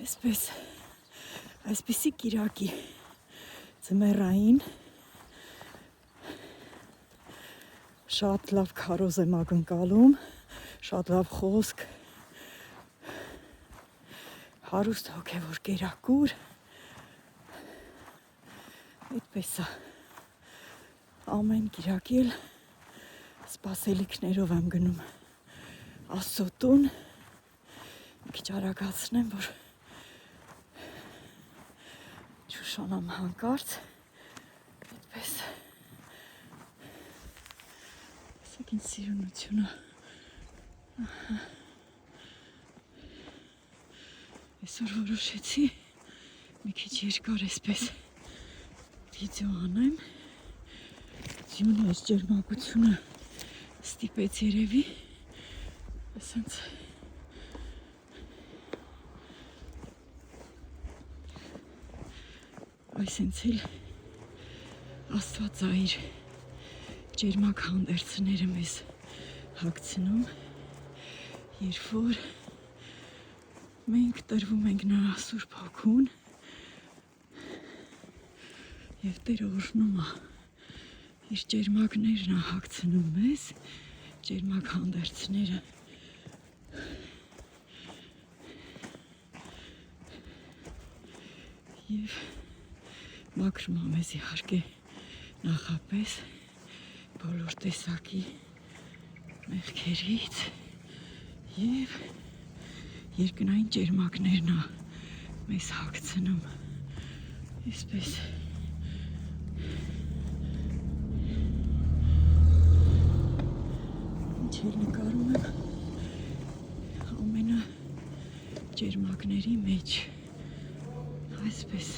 Այսպիսի կիրակի ձմեռային շատ լավ քարոզ եմ ակնկալում, շատ լավ խոսք, հարուստ հոգևոր կերակուր, այդպես է, ամեն կիրակի էլ սպասելիքներով եմ գնում Աստծո տուն, մի քիչ արագացնեմ, որ չուշանամ հանկարծ, այդպես, ասեք ինձ սիրունությունը, այսօր որոշեցի մի քիչ երկար այսպես վիդեո անեմ, ձյունի այս ջերմակությունը ստիպեց երևի, ասենց այսենց էլ աստվածային ջերմակ հանդերձները մեզ հագցնում, երբ որ մենք տրվում ենք նրա Սուրբ Հոգուն և Տերը օրհնում է իր ջերմակներն է հագցնում մեզ, ջերմակ հանդերձները և մաքրում է մեզ իհարկե նախապես բոլոր տեսակի մեղքերից և երկնային ջերմակներն է մեզ հագցնում, այսպես ինչ էլ նկարում եմ ամենա ջերմակների մեջ, այսպես